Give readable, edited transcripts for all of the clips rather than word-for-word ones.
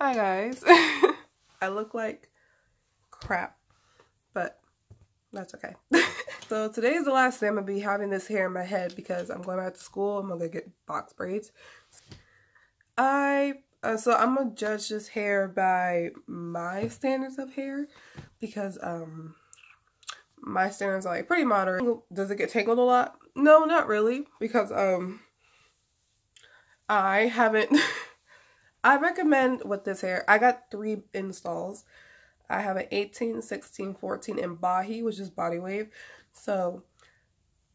Hi guys. I look like crap, but that's okay. So today is the last day I'm gonna be having this hair in my head because I'm going back to school. I'm gonna get box braids. So I'm gonna judge this hair by my standards of hair because my standards are like pretty moderate. Does it get tangled a lot? No, not really, because I haven't I recommend with this hair, I got 3 installs. I have an 18, 16, 14 in Bahi, which is body wave. So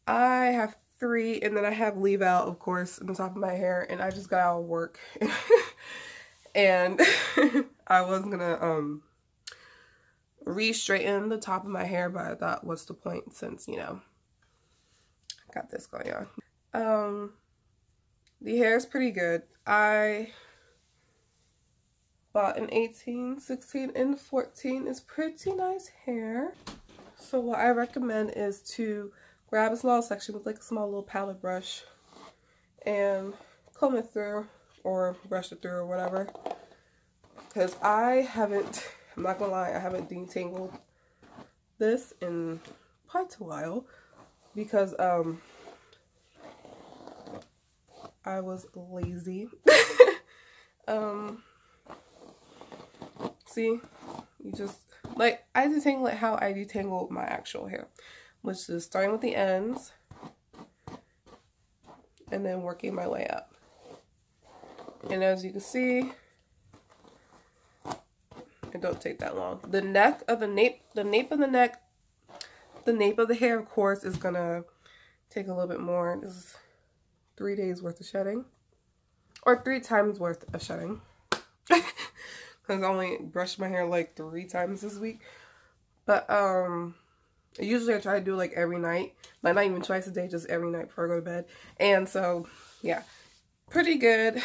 I have 3, and then I have leave out, of course, in the top of my hair, and I just got out of work. And I was gonna re-straighten the top of my hair, but I thought, what's the point since, you know, I got this going on. The hair is pretty good. I bought an 18, 16, and 14. It's pretty nice hair. So what I recommend is to grab a small section with like a small little palette brush and comb it through or brush it through or whatever. Because I'm not gonna lie, I haven't detangled this in quite a while because I was lazy. See, you just, like, I detangle it how I detangle my actual hair, which is starting with the ends and then working my way up. And as you can see, it don't take that long. The nape of the neck, the nape of the hair, of course, is gonna take a little bit more. This is 3 days worth of shedding, or 3 times worth of shedding. Because I only brushed my hair like 3 times this week. But usually I try to do like every night. Like not even twice a day, just every night before I go to bed. And so, yeah, pretty good.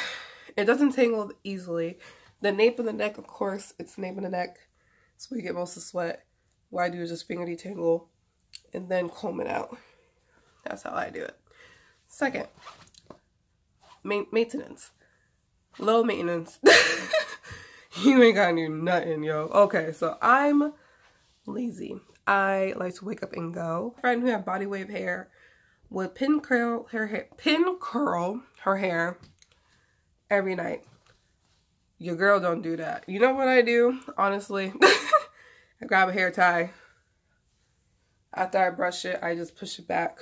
It doesn't tangle easily. The nape of the neck, of course, it's nape of the neck. So we get most of the sweat. What I do is just finger detangle and then comb it out. That's how I do it. Second, maintenance. Low maintenance. You ain't gotta do nothing, yo. Okay, so I'm lazy. I like to wake up and go. A friend who had body wave hair would pin curl her hair every night. Your girl don't do that. You know what I do? Honestly, I grab a hair tie. After I brush it, I just push it back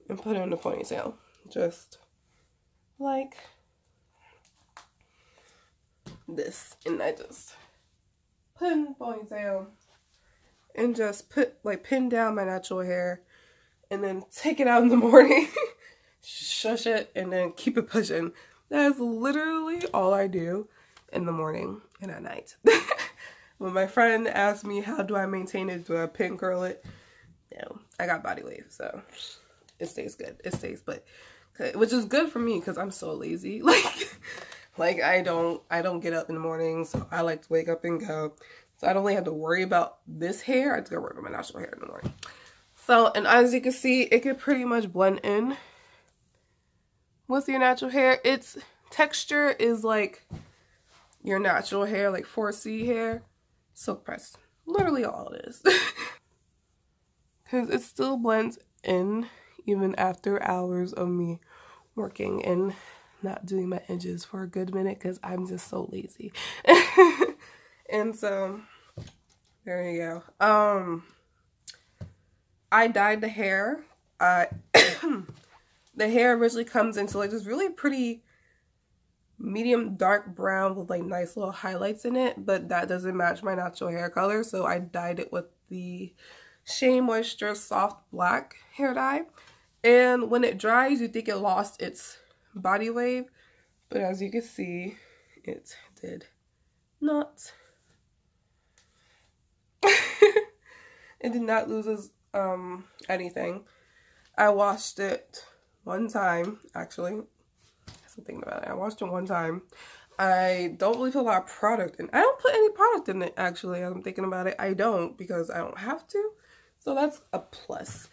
and put it in the ponytail. Just like this, and I just put in the ponytail and just pin down my natural hair and then take it out in the morning, shush it, and then keep it pushing. That is literally all I do in the morning and at night. When my friend asked me how do I maintain it, do I pin curl it? No, I got body wave, so it stays good. It stays, but which is good for me because I'm so lazy. Like I don't get up in the morning, so I like to wake up and go. So I don't really have to worry about this hair. I just gotta worry about my natural hair in the morning. So, and as you can see, it can pretty much blend in with your natural hair. Its texture is like your natural hair, like 4C hair. Silk pressed. Literally all it is. Because it still blends in even after hours of me working and not doing my edges for a good minute because I'm just so lazy. And so there you go. I dyed the hair. The hair originally comes into like this really pretty medium dark brown with like nice little highlights in it, but that doesn't match my natural hair color, so I dyed it with the Shea Moisture Soft Black hair dye. And when it dries, you think it lost its body wave, but as you can see, it did not. It did not lose anything. I washed it one time, actually. I'm thinking about it. I washed it one time. I don't really put a lot of product in. I don't put any product in it, actually. I'm thinking about it. I don't, because I don't have to. So that's a plus.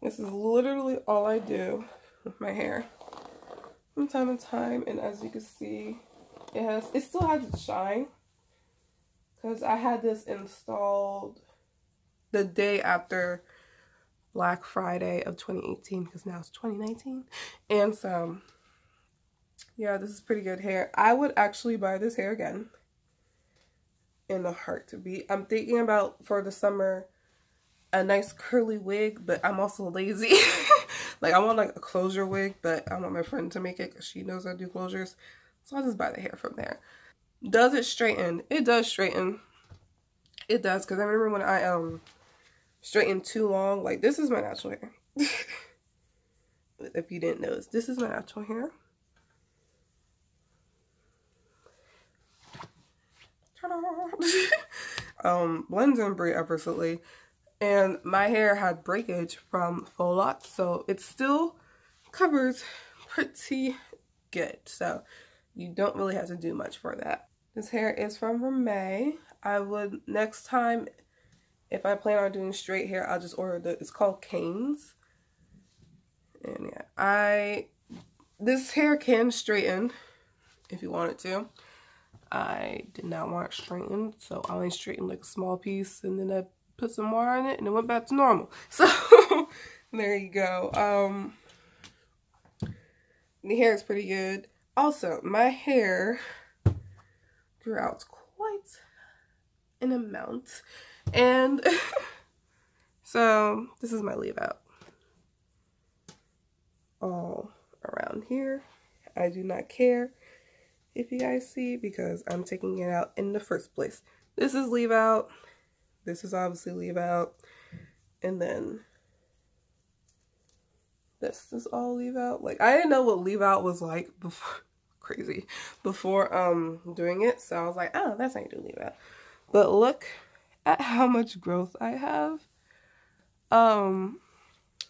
This is literally all I do with my hair. So I'm thinking about it. I washed it one time. I don't put any product in it, actually. I don't think about it. I don't have to. So that's a plus. This is literally all I do with my hair. So that's a plus. This is literally all I do with my hair. from time to time, and as you can see, it still has its shine, because I had this installed the day after Black Friday of 2018, because now it's 2019. And so yeah, this is pretty good hair. I would actually buy this hair again in a heartbeat. I'm thinking about, for the summer, a nice curly wig, but I'm also lazy. Like, I want like a closure wig, but I want my friend to make it because she knows I do closures. So I'll just buy the hair from there. Does it straighten? It does straighten. It does, because I remember when I straightened too long. Like, this is my natural hair. If you didn't notice, this is my natural hair. Blends in pretty effortlessly. And my hair had breakage from faux locks, so it still covers pretty good. So you don't really have to do much for that. This hair is from Ramaé. I would, next time, if I plan on doing straight hair, I'll just order it's called Canes. And yeah, this hair can straighten if you want it to. I did not want it straightened, so I only straightened like a small piece, and then I put some more in it, and it went back to normal. So there you go. The hair is pretty good. Also, my hair grew out quite an amount, and so this is my leave out all around here. I do not care if you guys see, because I'm taking it out in the first place. This is leave out. This is obviously leave out. And then this is all leave out. Like, I didn't know what leave out was like before. Crazy. Before doing it. So I was like, oh, that's how you do leave out. But look at how much growth I have.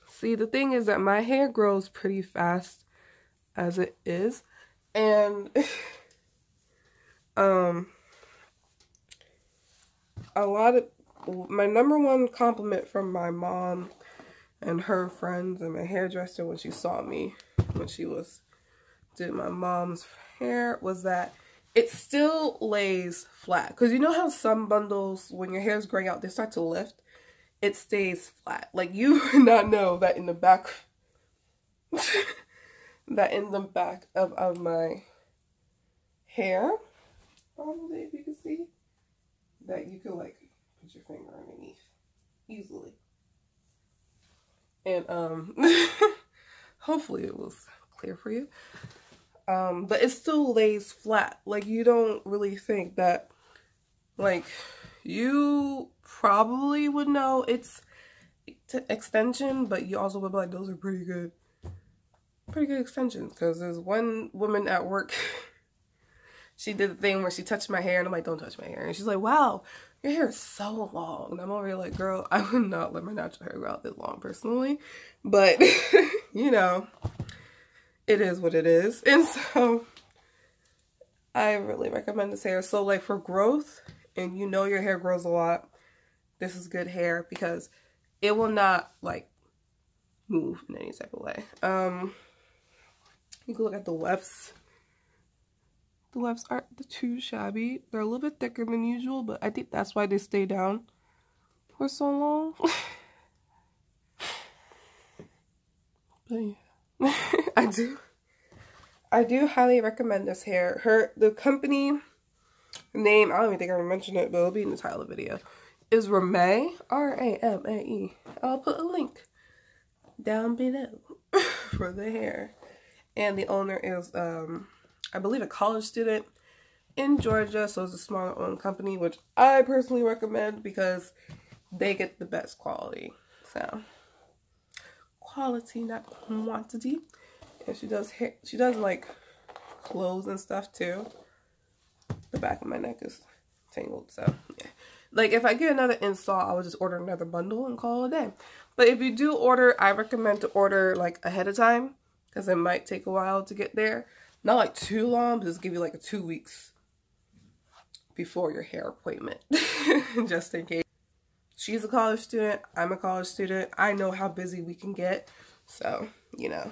See, the thing is that my hair grows pretty fast as it is. And my number one compliment from my mom and her friends and my hairdresser when she saw me, when she did my mom's hair, was that it still lays flat. Because you know how some bundles, when your hair is growing out, they start to lift? It stays flat. Like, you would not know that in the back that in the back of my hair, probably, if you can see, that you could like put your finger underneath easily. And hopefully it was clear for you. But it still lays flat. Like, you don't really think that, like, you probably would know it's extension, but you also would be like, those are pretty good extensions. Because there's one woman at work, she did the thing where she touched my hair, and I'm like, don't touch my hair. And she's like, wow, your hair is so long. And I'm over here like, girl, I would not let my natural hair grow out this long personally. But, you know, it is what it is. And so I really recommend this hair. So, like, for growth, and you know your hair grows a lot, this is good hair, because it will not, like, move in any type of way. You can look at the wefts. The wefts aren't too shabby. They're a little bit thicker than usual, but I think that's why they stay down for so long. But yeah, I do highly recommend this hair. The company name, I don't even think I ever mentioned it, but it'll be in the title of the video, is Ramaé, R-A-M-A-E. I'll put a link down below for the hair. And the owner is, I believe, a college student in Georgia, so it's a smaller owned company, which I personally recommend because they get the best quality. So, quality, not quantity. And she does hair, she does like clothes and stuff too. The back of my neck is tangled, so yeah. Like, if I get another install, I would just order another bundle and call it a day. But if you do order, I recommend to order like ahead of time, because it might take a while to get there. Not like too long, but just give you like 2 weeks before your hair appointment, just in case. She's a college student, I'm a college student. I know how busy we can get, so, you know.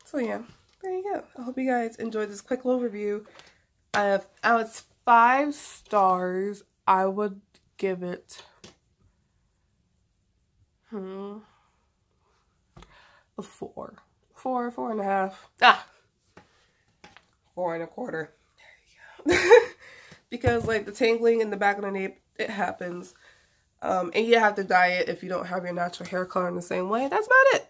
So yeah, there you go. I hope you guys enjoyed this quick little review. It's 5 stars. I would give it a 4. 4.5. 4.25. There you go. Because like the tangling in the back of the nape, it happens. And you have to dye it if you don't have your natural hair color in the same way. That's about it.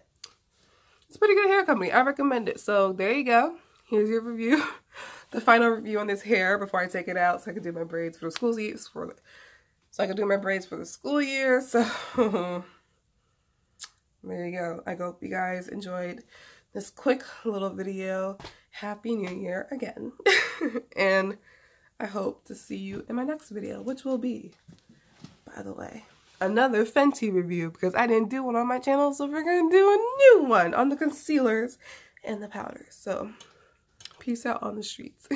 It's a pretty good hair company. I recommend it. So there you go. Here's your review. The final review on this hair before I take it out so I can do my braids for the school year. So I can do my braids for the school year. So there you go. I hope you guys enjoyed this quick little video. Happy New Year again. And I hope to see you in my next video, which will be, by the way, another Fenty review, because I didn't do one on my channel, so we're going to do a new one on the concealers and the powders. So, peace out on the streets.